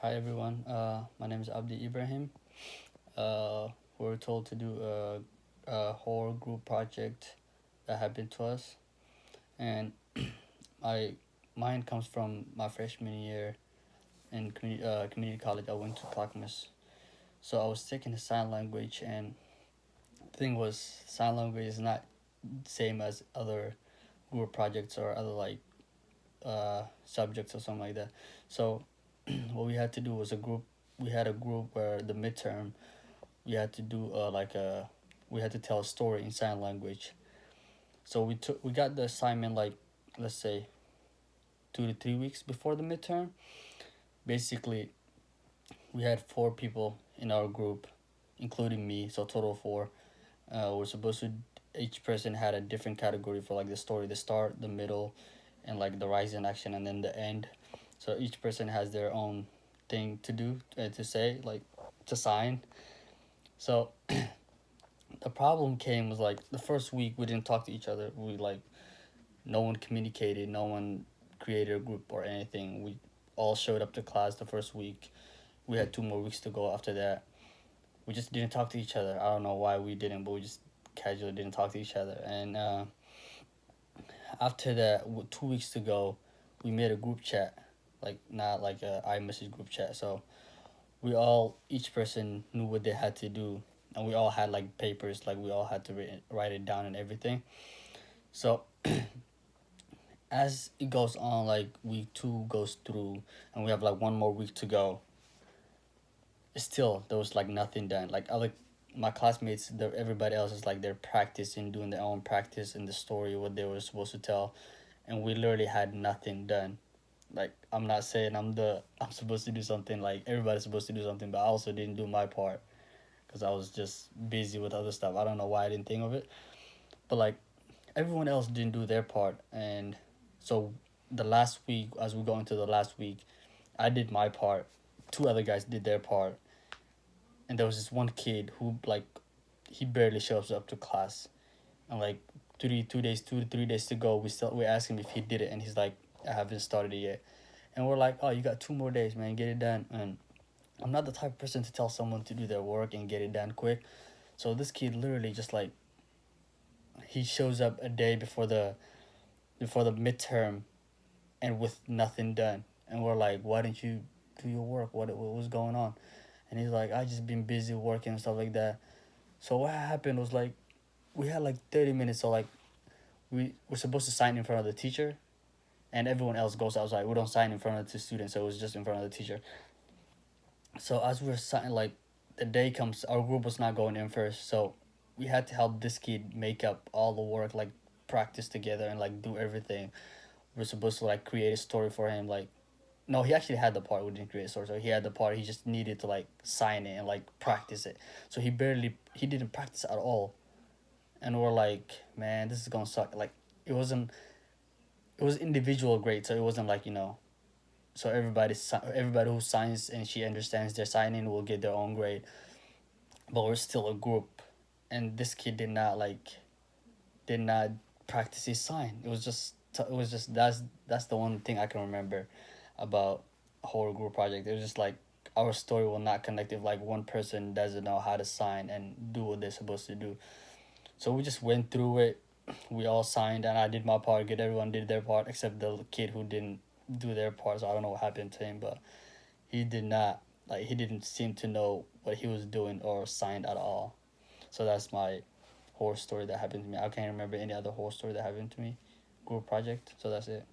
Hi everyone. My name is Abdi Ibrahim. We were told to do a horror group project that happened to us, and I mine comes from my freshman year in community college. I went to Clackamas, so I was taking the sign language, and the thing was, sign language is not same as other group projects or other subjects or something like that. So what we had to do was a group. We had a group where the midterm we had to do we had to tell a story in sign language. So we got the assignment like, let's say, 2 to 3 weeks before the midterm. Basically, we had four people in our group, including me, so total four. We're supposed to Each person had a different category for like the story, the start, the middle, and like the rise in action, and then the end. So each person has their own thing to do, to say, like to sign. So the problem came was like the first week we didn't talk to each other. We like no one communicated, no one created a group or anything. We all showed up to class the first week. We had 2 more weeks to go after that. We just didn't talk to each other. I don't know why we didn't, but we just casually didn't talk to each other. And after that, with 2 weeks to go, we made a group chat, like not like a iMessage group chat. So each person knew what they had to do, and we all had like papers, like we all had to write it down and everything. So as it goes on, like week two goes through, and we have like 1 more week to go. Still, there was like nothing done. Like other my classmates, everybody else is like they're practicing, doing their own practice in the story what they were supposed to tell, and we literally had nothing done. Like I'm not saying I'm supposed to do something, like everybody's supposed to do something, but I also didn't do my part because I was just busy with other stuff. I don't know why I didn't think of it, but like everyone else didn't do their part. And so the last week, as we go into the last week, I did my part, two other guys did their part, and there was this one kid who like he barely shows up to class. And like 2 to 3 days to go, we asked him if he did it, and he's like, I haven't started it yet. And we're like, oh, you got 2 more days, man, get it done. And I'm not the type of person to tell someone to do their work and get it done quick. So this kid literally just like he shows up a day before the midterm, and with nothing done. And we're like, why didn't you do your work? What was going on? And he's like, I just been busy working and stuff like that. So what happened was like we had like 30 minutes. So like we were supposed to sign in front of the teacher, and everyone else goes outside. We don't sign in front of the students, so it was just in front of the teacher. So as we were signing, like the day comes, our group was not going in first, so we had to help this kid make up all the work, like practice together and like do everything. We're supposed to like create a story for him. Like, no, he actually had the part. We didn't create a story, so he had the part. He just needed to like sign it and like practice it. So he didn't practice at all, and we're like, man, this is gonna suck. Like, it wasn't. It was individual grade, so it wasn't like, so everybody who signs and she understands their signing will get their own grade, but we're still a group. And this kid did not practice his sign. It was just that's the one thing I can remember about a horror group project. It was just like our story will not connect if like one person doesn't know how to sign and do what they're supposed to do. So we just went through it. We all signed, and I did my part. Good, everyone did their part except the kid who didn't do their part. So I don't know what happened to him, but he did not he didn't seem to know what he was doing or signed at all. So that's my horror story that happened to me. I can't remember any other horror story that happened to me. Group project. So that's it.